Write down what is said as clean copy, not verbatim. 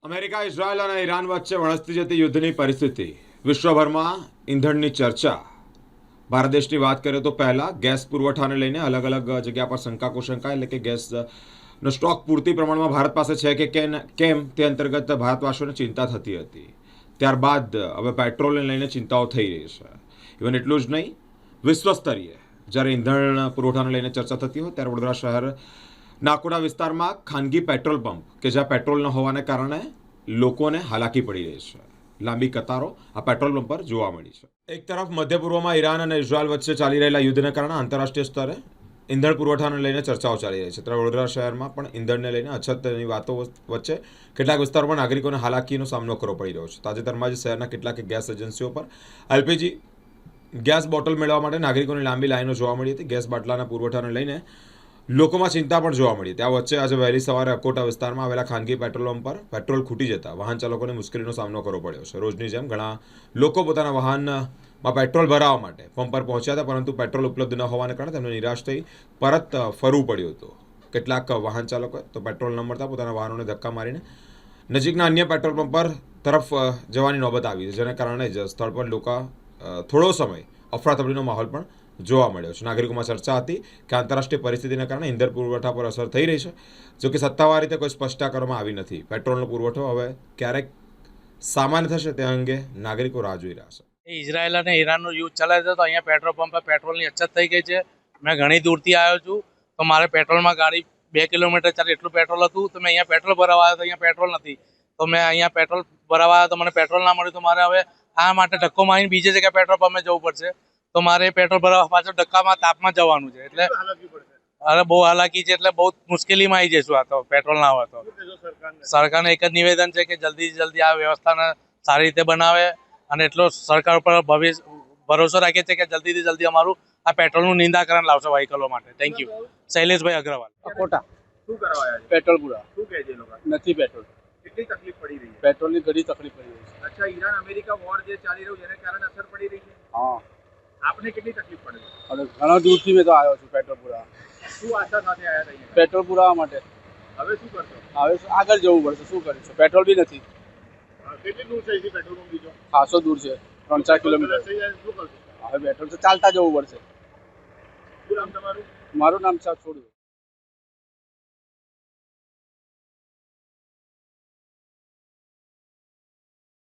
America, Israel અને Iran વચ્ચે વણસતી જતી યુદ્ધની પરિસ્થિતિ, વિશ્વભરમાં ઈંધણની ચર્ચા. ભારત દેશની વાત કરીએ તો પહેલાં ગેસ પુરવઠાને લઈને અલગ અલગ જગ્યા પર શંકા એટલે કે ગેસનો સ્ટોક પૂરતી પ્રમાણમાં ભારત પાસે છે કે કેમ તે અંતર્ગત ભારતવાસીઓને ચિંતા થતી હતી. ત્યારબાદ હવે પેટ્રોલને લઈને ચિંતાઓ થઈ રહી છે. ઇવન એટલું જ નહીં, વિશ્વ સ્તરીય જ્યારે ઈંધણ પુરવઠાને લઈને ચર્ચા થતી હોય ત્યારે વડોદરા શહેર નાકોડા વિસ્તારમાં ખાનગી પેટ્રોલ પંપ કે જ્યાં પેટ્રોલ ન હોવાને કારણે લોકોને હાલાકી પડી રહી છે. લાંબી કતારો આ પેટ્રોલ પંપ પર જોવા મળી છે. એક તરફ મધ્ય પૂર્વમાં ઈરાન અને ઇઝરાયલ વચ્ચે ચાલી રહેલા યુદ્ધને કારણે આંતરરાષ્ટ્રીય સ્તરે ઈંધણ પુરવઠાને લઈને ચર્ચાઓ ચાલી રહી છે. ત્યારે વડોદરા શહેરમાં પણ ઈંધણને લઈને અછતની વાતો વચ્ચે કેટલાક વિસ્તારોમાં નાગરિકોને હાલાકીનો સામનો કરવો પડી રહ્યો છે. તાજેતરમાં જ શહેરના કેટલાક ગેસ એજન્સીઓ પર એલપીજી ગેસ બોટલ મેળવવા માટે નાગરિકોની લાંબી લાઈનો જોવા મળી હતી. ગેસ બાટલાના પુરવઠાને લઈને લોકોમાં ચિંતા પણ જોવા મળી. ત્યાં વચ્ચે આજે વહેલી સવારે અકોટા વિસ્તારમાં આવેલા ખાનગી પેટ્રોલ પંપ પર પેટ્રોલ ખૂટી જતા વાહન ચાલકોને મુશ્કેલીનો સામનો કરવો પડ્યો છે. રોજની જેમ ઘણા લોકો પોતાના વાહનમાં પેટ્રોલ ભરાવવા માટે પંપ પર પહોંચ્યા હતા, પરંતુ પેટ્રોલ ઉપલબ્ધ ન હોવાને કારણે તેમને નિરાશ થઈ પરત ફરવું પડ્યું હતું. કેટલાક વાહન ચાલકોએ તો પેટ્રોલ ન મળતા પોતાના વાહનોને ધક્કા મારીને નજીકના અન્ય પેટ્રોલ પંપ પર તરફ જવાની નોબત આવી છે, જેને કારણે જ સ્થળ પર લોકો થોડો સમય અફરાતફરીનો માહોલ પણ જોવા મળ્યો છે. નાગરિકોમાં ચર્ચા હતી કે આંતરરાષ્ટ્રીય પરિસ્થિતિના કારણે ઈંધણ પુરવઠા પર અસર થઈ રહી છે, જોકે સત્તાવાર રીતે કોઈ સ્પષ્ટતા કરવામાં આવી નથી. પેટ્રોલનો પુરવઠો હવે ક્યારેક સામાન્ય થશે તે અંગે નાગરિકો રાહ જોઈ રહ્યા છે. ઇઝરાયલ અને ઈરાનનો યુદ્ધ ચાલે છે, તો અહીંયા પેટ્રોલ પંપ પર પેટ્રોલની અછત થઈ ગઈ છે. મેં ઘણી દૂરથી આવ્યો છું, તો મારે પેટ્રોલમાં ગાડી 2 કિલોમીટર ચાલે એટલું પેટ્રોલ હતું, તો મેં અહીંયા પેટ્રોલ ભરાવા આવ્યો તો અહીંયા પેટ્રોલ નથી. તો મેં અહીંયા પેટ્રોલ ભરાવા આવ્યો તો મને પેટ્રોલ ના મળ્યું, તો મારે હવે આ માટે ધક્કો મારીને બીજી જગ્યાએ પેટ્રોલ પંપે જવું પડશે. તો મારે પેટ્રોલ ભરાવા પાછળ ધક્કામાં તાપમાં જવાનું છે, એટલે અરે બહુ હાલાકી છે, એટલે બહુ મુશ્કેલીમાં આવી જઈશું. આ તો પેટ્રોલ ના હોય તો સરકારને એક જ નિવેદન છે કે જલ્દીથી જલ્દી આ વ્યવસ્થાને સારી રીતે બનાવે, અને એટલો સરકાર ઉપર ભરોસો રાખે છે કે જલ્દીથી જલ્દી અમારું આ પેટ્રોલનું નિંદાકરણ લાવશે વ્હીકલો માટે. Thank you. શૈલેષભાઈ અગ્રવાલ, કોટા. શું કરવા આવ્યા છે? પેટ્રોલ પૂરા શું કહે છે એ લોકો? નથી પેટ્રોલ. કેટલી તકલીફ પડી રહી છે? પેટ્રોલની ઘણી તકલીફ પડી રહી છે. અચ્છા, ઈરાન અમેરિકા વોર જે ચાલી રહ્યું જેને કારણે અસર પડી રહી છે. હા, આપને કેટલી તકલીફ પડે છે? અને ઘણા દૂરથી મેં તો આવ્યો છું પેટ્રોલ પૂરા. શું આશા સાથે આવ્યા હતા અહીંયા? પેટ્રોલ પુરાવા માટે. હવે શું કરશો? હવે આગળ જવું પડશે, શું કરીશું? પેટ્રોલ બી નથી. કેટલી દૂર છે અહીંથી પેટ્રોલ પંપ બીજો? ખાસો દૂર છે, 3-4 કિલોમીટર. થઈ જાય શું કરશો? હવે પેટ્રોલ તો ચાલતા જવું પડશે. શું નામ તમારું? મારું નામ છે છોડું.